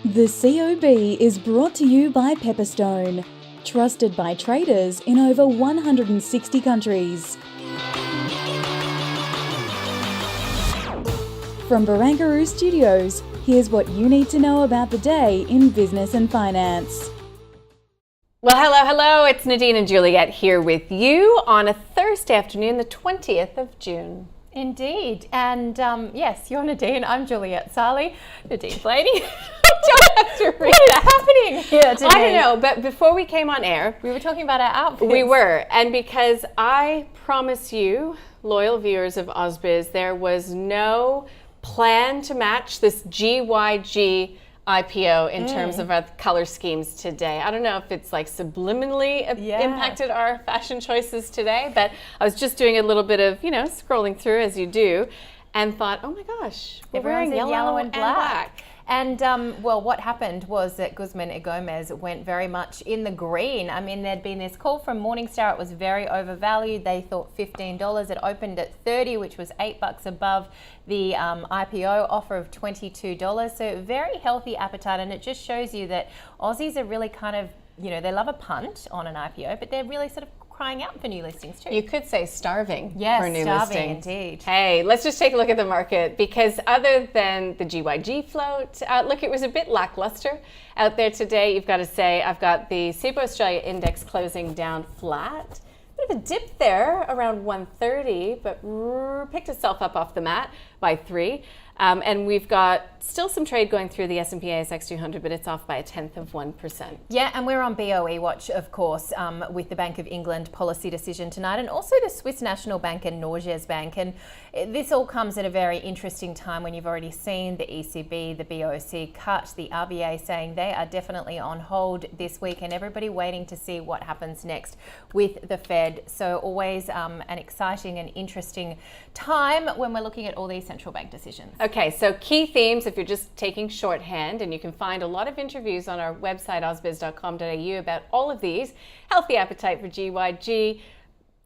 The COB is brought to you by Pepperstone, trusted by traders in over 160 countries. From Barangaroo Studios, here's what you need to know about the day in business and finance. Well, hello, it's Nadine and Juliet here with you on a Thursday afternoon, the 20th of June. Indeed, and yes, you're Nadine, I'm Juliet Sarli. Nadine Blaney. Don't have to read what is happening here today? I don't know, but before we came on air, we were talking about our outfits. We were, and because I promise you, loyal viewers of ausbiz, there was no plan to match this GYG IPO in terms of our color schemes today. I don't know if it's like subliminally impacted our fashion choices today, but I was just doing a little bit of, scrolling through as you do, and thought, oh my gosh, we're wearing yellow and black. And well, what happened was that Guzman y Gomez went very much in the green. I mean, there'd been this call from Morningstar. It was very overvalued. They thought $15. It opened at $30, which was $8 above the IPO offer of $22. So very healthy appetite. And it just shows you that Aussies are really kind of, they love a punt on an IPO, but they're really sort of crying out for new listings too. You could say starving for new listings. Yes, starving indeed. Hey, let's just take a look at the market, because other than the GYG float, look, it was a bit lackluster out there today. You've got to say, I've got the CIBO Australia index closing down flat. Bit of a dip there around 130, but picked itself up off the mat by 3. And we've got still some trade going through the S&P ASX 200, but it's off by 1/10%. Yeah, and we're on BOE watch, of course, with the Bank of England policy decision tonight, and also the Swiss National Bank and Norges Bank. And this all comes at a very interesting time when you've already seen the ECB, the BOC cut, the RBA saying they are definitely on hold this week, and everybody waiting to see what happens next with the Fed. So always an exciting and interesting time when we're looking at all these central bank decisions. Okay, so key themes if you're just taking shorthand, and you can find a lot of interviews on our website, ausbiz.com.au, about all of these. Healthy appetite for GYG,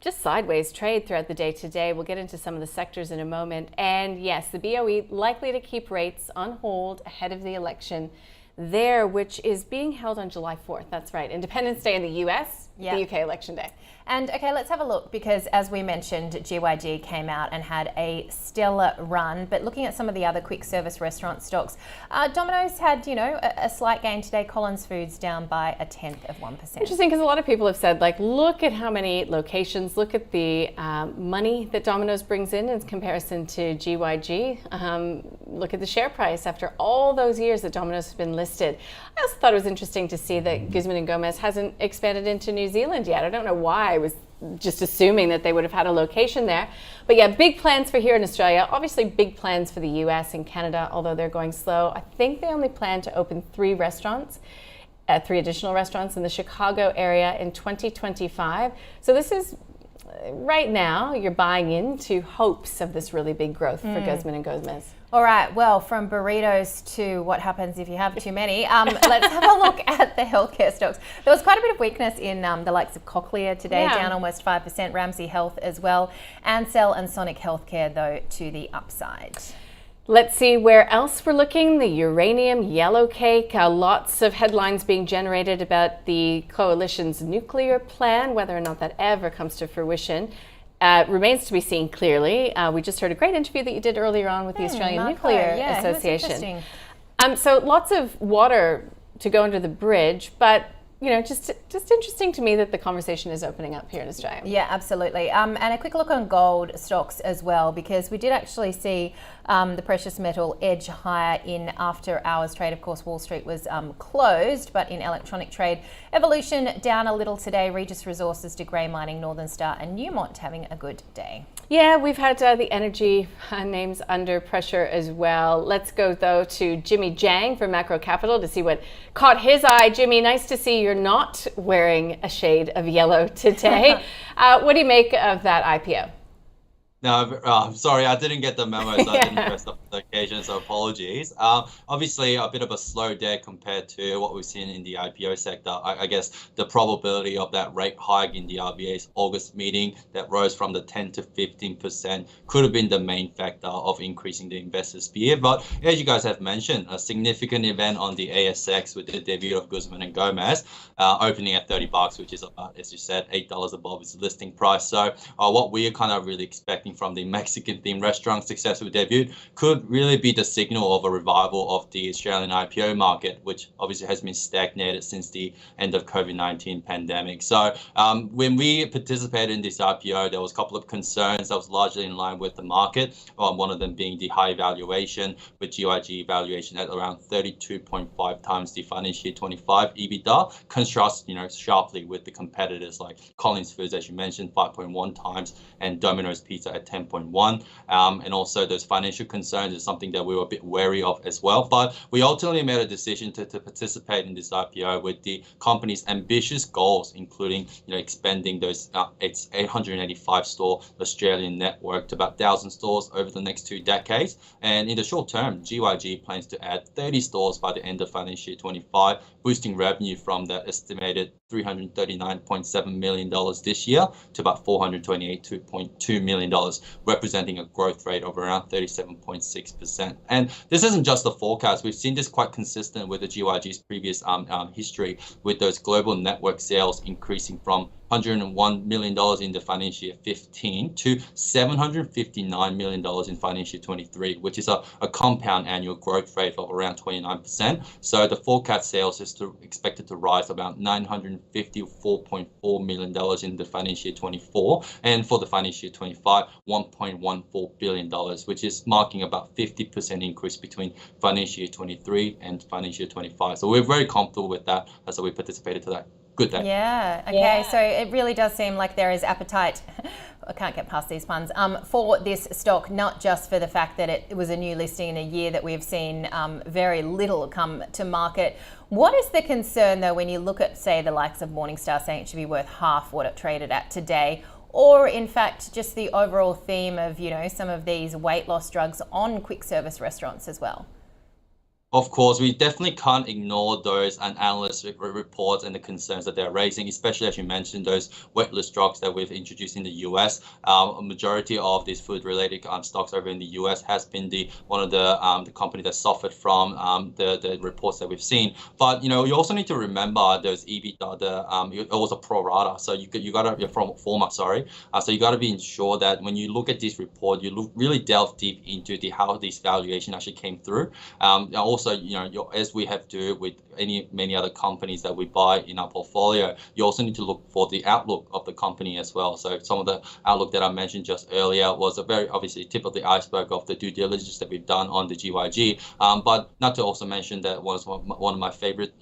just sideways trade throughout the day today. We'll get into some of the sectors in a moment. And yes, the BOE likely to keep rates on hold ahead of the election there, which is being held on July 4th. That's right, Independence Day in the US, the UK election day. And okay, let's have a look, because as we mentioned, GYG came out and had a stellar run. But looking at some of the other quick service restaurant stocks, Domino's had, a slight gain today. Collins Foods down by 1/10%. Interesting, because a lot of people have said, look at how many locations, look at the money that Domino's brings in comparison to GYG. Look at the share price after all those years that Domino's has been listed. I also thought it was interesting to see that Guzman y Gomez hasn't expanded into New Zealand yet. I don't know why. I was just assuming that they would have had a location there. But yeah, big plans for here in Australia. Obviously big plans for the US and Canada, although they're going slow. I think they only plan to open 3 additional restaurants in the Chicago area in 2025. So this is, right now, you're buying into hopes of this really big growth for Guzman y Gomez. All right, well, from burritos to what happens if you have too many, let's have a look at the healthcare stocks. There was quite a bit of weakness in the likes of Cochlear today, down almost 5%, Ramsay Health as well, Ansell and Sonic Healthcare, though, to the upside. Let's see where else we're looking. The uranium yellow cake, lots of headlines being generated about the coalition's nuclear plan, whether or not that ever comes to fruition. Remains to be seen clearly. We just heard a great interview that you did earlier on with the Australian Nuclear Association. So lots of water to go under the bridge, but just interesting to me that the conversation is opening up here in Australia. Yeah, absolutely. And a quick look on gold stocks as well, because we did actually see the precious metal edge higher in after hours trade. Of course, Wall Street was closed, but in electronic trade, Evolution down a little today. Regis Resources, De Grey Mining, Northern Star and Newmont having a good day. Yeah, we've had the energy names under pressure as well. Let's go, though, to Jimmy Jang from Macro Capital to see what caught his eye. Jimmy, nice to see you're not wearing a shade of yellow today. What do you make of that IPO? No, sorry, I didn't get the memo, so I didn't press the occasion, so apologies. Obviously, a bit of a slow day compared to what we've seen in the IPO sector. I guess the probability of that rate hike in the RBA's August meeting that rose from the 10 to 15% could have been the main factor of increasing the investors' fear. But as you guys have mentioned, a significant event on the ASX with the debut of Guzman and Gomez, opening at $30, which is about, as you said, $8 above its listing price. So what we are kind of really expecting from the Mexican-themed restaurant successful debut could really be the signal of a revival of the Australian IPO market, which obviously has been stagnated since the end of COVID-19 pandemic. So when we participated in this IPO, there was a couple of concerns that was largely in line with the market. One of them being the high valuation, with GYG valuation at around 32.5 times the financial year 25 EBITDA, contrasts sharply with the competitors like Collins Foods, as you mentioned, 5.1 times, and Domino's Pizza at 10.1. And also those financial concerns is something that we were a bit wary of as well. But we ultimately made a decision to participate in this IPO with the company's ambitious goals, including expanding those its 885 store Australian network to about 1,000 stores over the next 2 decades. And in the short term, GYG plans to add 30 stores by the end of financial year 25, boosting revenue from that estimated $339.7 million this year to about $428.2 million, representing a growth rate of around 37.6%. And this isn't just a forecast. We've seen this quite consistent with the GYG's previous history, with those global network sales increasing from $101 million in the financial year 15 to $759 million in financial year 23, which is a compound annual growth rate of around 29%. So the forecast sales is expected to rise about $954.4 million in the financial year 24, and for the financial year 25, $1.14 billion, which is marking about 50% increase between financial year 23 and financial year 25. So we're very comfortable with that, as we participated to that. Good day. Yeah, okay, so it really does seem like there is appetite, I can't get past these puns, for this stock, not just for the fact that it was a new listing in a year that we've seen very little come to market. What is the concern though when you look at, say, the likes of Morningstar saying it should be worth half what it traded at today, or in fact just the overall theme of, some of these weight loss drugs on quick service restaurants as well? Of course, we definitely can't ignore those analyst reports and the concerns that they're raising, especially as you mentioned, those weight loss drugs that we've introduced in the US. A majority of these food-related stocks over in the US has been one of the company that suffered from the reports that we've seen. But you also need to remember those EBITDA. It was a pro rata, so you got to from format. Sorry, so you got to be ensured that when you look at this report, you really delve deep into how this valuation actually came through. Also, as we have to do with many other companies that we buy in our portfolio, you also need to look for the outlook of the company as well. So some of the outlook that I mentioned just earlier was a very obviously tip of the iceberg of the due diligence that we've done on the GYG. But not to also mention that was one of my favorite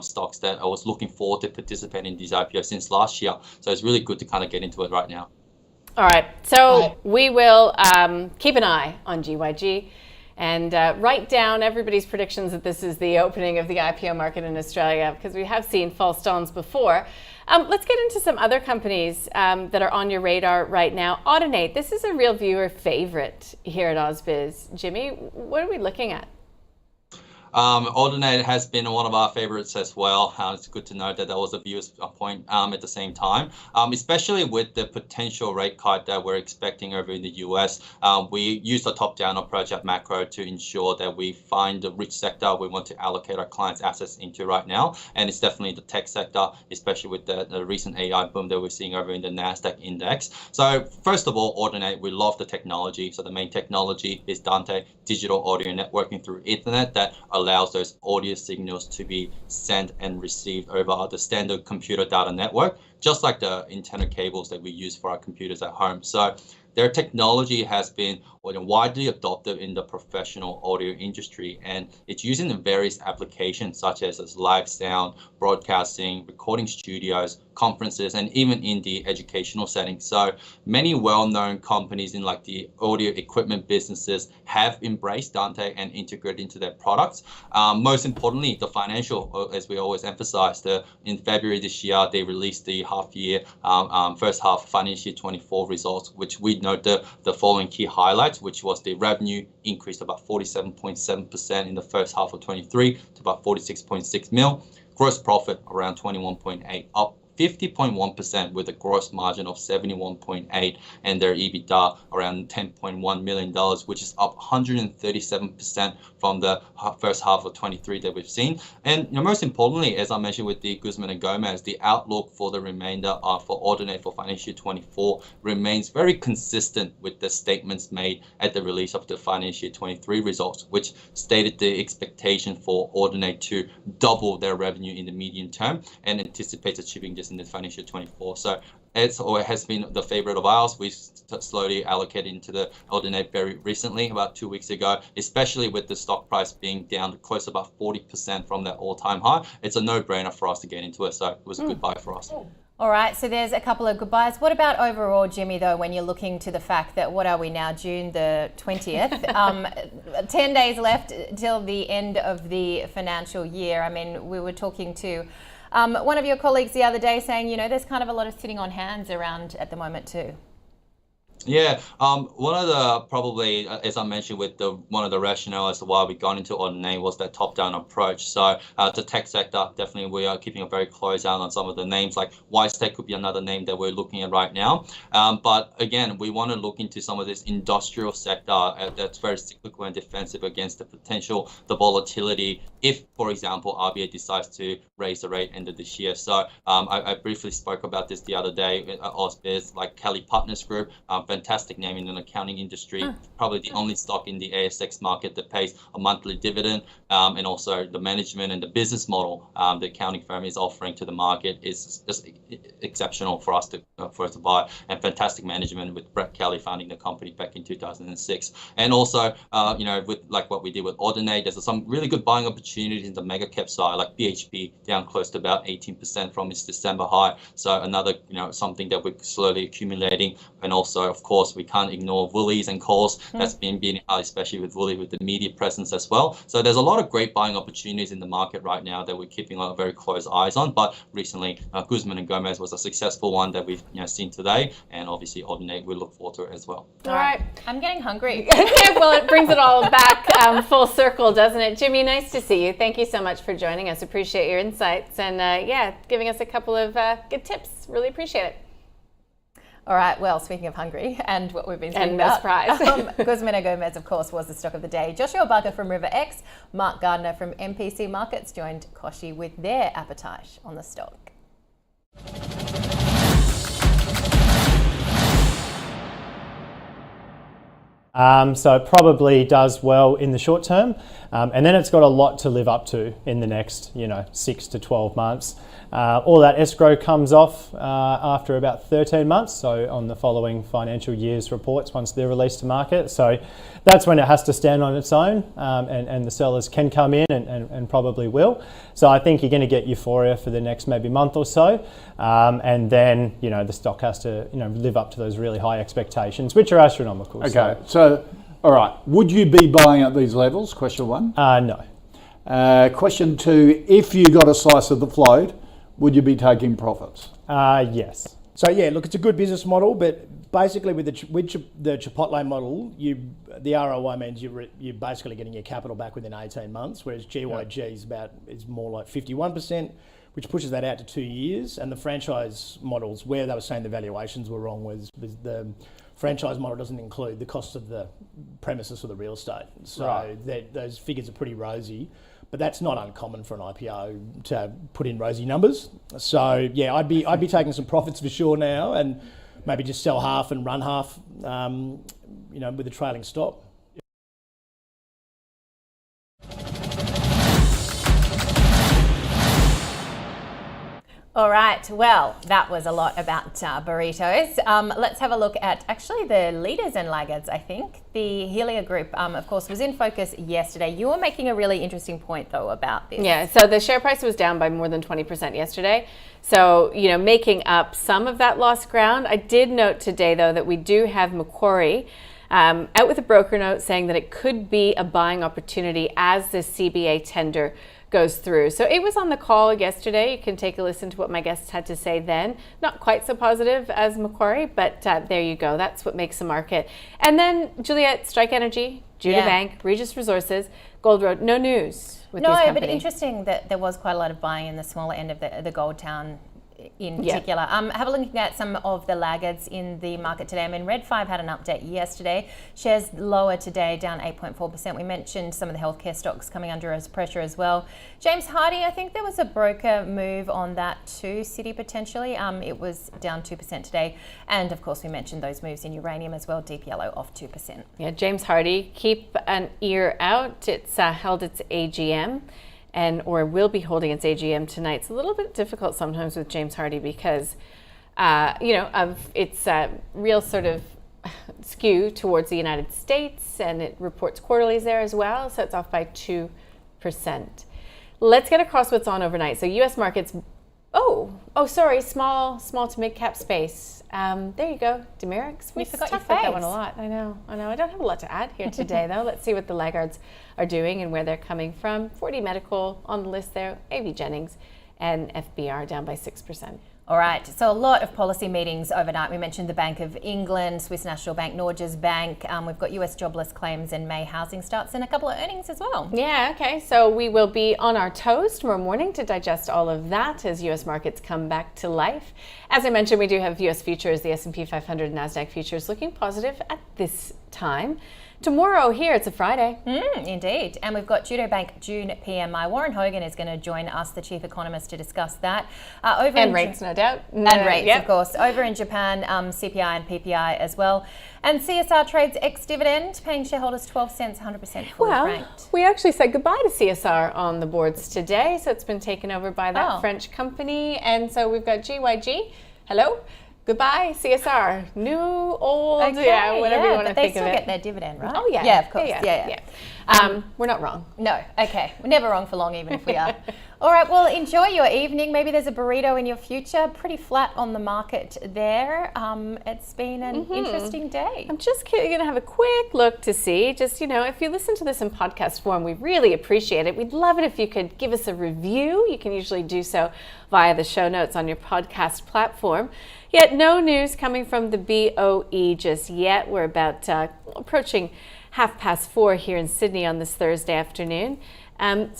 stocks that I was looking forward to participate in these IPO since last year. So it's really good to kind of get into it right now. All right, so we will keep an eye on GYG and write down everybody's predictions that this is the opening of the IPO market in Australia, because we have seen false dawns before. Let's get into some other companies that are on your radar right now. Audinate, this is a real viewer favorite here at ausbiz. Jimmy, what are we looking at? Audinate has been one of our favorites as well. It's good to know that was a viewer's point at the same time, especially with the potential rate cut that we're expecting over in the US. We use a top-down approach at Macro to ensure that we find the rich sector we want to allocate our clients' assets into right now. And it's definitely the tech sector, especially with the recent AI boom that we're seeing over in the NASDAQ index. So first of all, Audinate, we love the technology. So the main technology is Dante, digital audio networking through Ethernet that allows those audio signals to be sent and received over the standard computer data network, just like the antenna cables that we use for our computers at home. So their technology has been widely adopted in the professional audio industry, and it's used in various applications such as live sound, broadcasting, recording studios, conferences, and even in the educational setting. So many well-known companies in like the audio equipment businesses have embraced Dante and integrated into their products. Most importantly, the financial, as we always emphasize, in February this year, they released the first half financial year 24 results, which we note the following key highlights, which was the revenue increased about 47.7% in the first half of 23 to about 46.6 mil. Gross profit around 21.8, up 50.1% with a gross margin of 71.8, and their EBITDA around $10.1 million, which is up 137% from the first half of 23 that we've seen. And most importantly, as I mentioned with the Guzman and Gomez, the outlook for the remainder for Audinate for financial year 24 remains very consistent with the statements made at the release of the financial year 23 results, which stated the expectation for Audinate to double their revenue in the medium term and anticipates achieving this in the financial 24. So it has been the favorite of ours. We slowly allocated into the Audinate very recently, about 2 weeks ago, especially with the stock price being down close to about 40% from that all-time high. It's a no-brainer for us to get into it. So it was a good buy for us. All right, so there's a couple of good buys. What about overall, Jimmy, though, when you're looking to the fact that, what are we now, June the 20th? 10 days left till the end of the financial year. I mean, we were talking to one of your colleagues the other day saying, there's kind of a lot of sitting on hands around at the moment too. Yeah, one of the probably, as I mentioned, with one of the rationale as to why we got into Audinate was that top-down approach. So the tech sector, definitely we are keeping a very close eye on some of the names, like WiseTech could be another name that we're looking at right now. But again, we want to look into some of this industrial sector that's very cyclical and defensive against the volatility if, for example, RBA decides to raise the rate end of this year. So I briefly spoke about this the other day, ausbiz, like Kelly Partners Group, fantastic name in an accounting industry, probably the only stock in the ASX market that pays a monthly dividend, and also the management and the business model the accounting firm is offering to the market is just exceptional for us to buy, and fantastic management with Brett Kelly founding the company back in 2006. And also, with like what we did with Audinate, there's some really good buying opportunities in the mega cap side, like BHP down close to about 18% from its December high. So another, something that we're slowly accumulating. And also, of course, we can't ignore Woolies and Coles. That's been beating out, especially with Woolies with the media presence as well. So there's a lot of great buying opportunities in the market right now that we're keeping a very close eyes on. But recently, Guzman and Gomez was a successful one that we've seen today, and obviously Audinate, we look forward to it as well. All right, I'm getting hungry. Well, it brings it all back full circle, doesn't it? Jimmy, nice to see you. Thank you so much for joining us. Appreciate your insights and giving us a couple of good tips. Really appreciate it. All right, well, speaking of hungry and what we've been speaking about, Guzman y Gomez, of course, was the stock of the day. Joshua Barker from RiverX, Mark Gardner from MPC Markets joined Koshi with their appetite on the stock. So it probably does well in the short term, and then it's got a lot to live up to in the next 6 to 12 months. All that escrow comes off after about 13 months, so on the following financial year's reports once they're released to market. So that's when it has to stand on its own, and the sellers can come in and probably will. So I think you're going to get euphoria for the next maybe month or so, and then the stock has to live up to those really high expectations, which are astronomical. Okay, so all right, would you be buying at these levels? Question one. No. Question two: if you got a slice of the float, would you be taking profits? Yes. So yeah, look, it's a good business model, but basically with the Chipotle model, the ROI means you're basically getting your capital back within 18 months, whereas GYG is more like 51%, which pushes that out to 2 years. And the franchise models, where they were saying the valuations were wrong, was the franchise model doesn't include the cost of the premises or the real estate. So those figures are pretty rosy. But that's not uncommon for an IPO to put in rosy numbers. So yeah, I'd be taking some profits for sure now, and maybe just sell half and run half, with a trailing stop. All right, well, that was a lot about burritos. Let's have a look at actually the leaders and laggards, I think. The Helia Group, of course, was in focus yesterday. You were making a really interesting point, though, about this. Yeah, so the share price was down by more than 20% yesterday. So, making up some of that lost ground. I did note today, though, that we do have Macquarie out with a broker note saying that it could be a buying opportunity as the CBA tender goes through. So it was on the call yesterday. You can take a listen to what my guests had to say then. Not quite so positive as Macquarie, but there you go. That's what makes the market. And then Juliet, Strike Energy, Judah Bank, Regis Resources, Gold Road, no news with these companies. No, but interesting that there was quite a lot of buying in the smaller end of the gold town in particular. Have a look at some of the laggards in the market today. I mean, Red 5 had an update yesterday. Shares lower today, down 8.4%. We mentioned some of the healthcare stocks coming under pressure as well. James Hardie, I think there was a broker move on that too, Citi potentially. It was down 2% today. And of course, we mentioned those moves in uranium as well. Deep Yellow off 2%. Yeah, James Hardie, keep an ear out. It's held its AGM. Or will be holding its AGM tonight. It's a little bit difficult sometimes with James Hardie because, of its real sort of skew towards the United States, and it reports quarterlies there as well, so it's off by 2%. Let's get across what's on overnight. So U.S. markets, small to mid-cap space. There you go, Demerix. We forgot talked about that one a lot. I know. I don't have a lot to add here today, though. Let's see what the laggards are doing and where they're coming from. 4D Medical on the list there, AV Jennings, and FBR down by 6%. All right, so a lot of policy meetings overnight. We mentioned the Bank of England, Swiss National Bank, Norges Bank. We've got US jobless claims and May housing starts and a couple of earnings as well. Yeah, okay. So we will be on our toes tomorrow morning to digest all of that as US markets come back to life. As I mentioned, we do have US futures, the S&P 500 NASDAQ futures looking positive at this time. Tomorrow here, it's a Friday. Indeed. And we've got Judo Bank June PMI. Warren Hogan is going to join us, the chief economist, to discuss that. And rates, no doubt. And rates, of course. Over in Japan, CPI and PPI as well. And CSR trades ex-dividend, paying shareholders 12 cents, 100% fully franked. We actually said goodbye to CSR on the boards today. So it's been taken over by that French company. And so we've got GYG. Hello. Goodbye, CSR. New, old, whatever you want to think of it. But they still get their dividend, right? Oh, yeah. Yeah, of course. Yeah. We're not wrong. No, okay. We're never wrong for long, even if we are. All right, well, enjoy your evening. Maybe there's a burrito in your future. Pretty flat on the market there. It's been an interesting day. I'm just going to have a quick look to see, just, if you listen to this in podcast form, we really appreciate it. We'd love it if you could give us a review. You can usually do so via the show notes on your podcast platform. Yet no news coming from the BOE just yet. We're about approaching 4:30 here in Sydney on this Thursday afternoon. Lots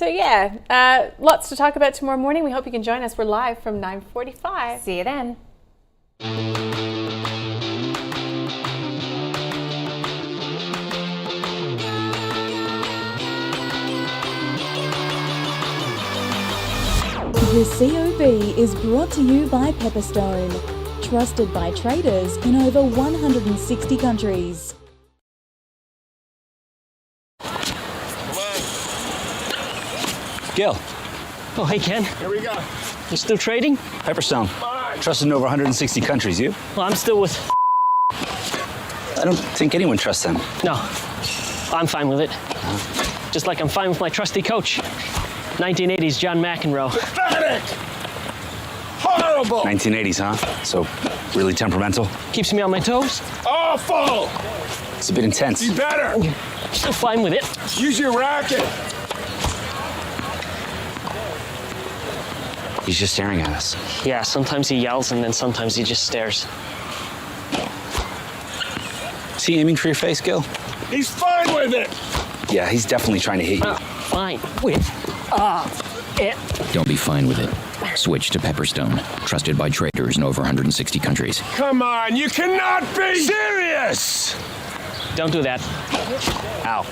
to talk about tomorrow morning. We hope you can join us. We're live from 9:45. See you then. The COB is brought to you by Pepperstone, trusted by traders in over 160 countries. Gil. Oh, hey, Ken. Here we go. You still trading? Pepperstone. Trusted in over 160 countries. You? Well, I'm still with... I don't think anyone trusts them. No, I'm fine with it. Just like I'm fine with my trusty coach. 1980s John McEnroe. Pathetic! Horrible! 1980s, huh? So, really temperamental? Keeps me on my toes. Awful! It's a bit intense. Be better! Still fine with it. Use your racket! He's just staring at us. Yeah, sometimes he yells and then sometimes he just stares. Is he aiming for your face, Gil? He's fine with it! Yeah, he's definitely trying to hit you. Fine with it. Don't be fine with it. Switch to Pepperstone, trusted by traders in over 160 countries. Come on, you cannot be serious! Don't do that. Ow.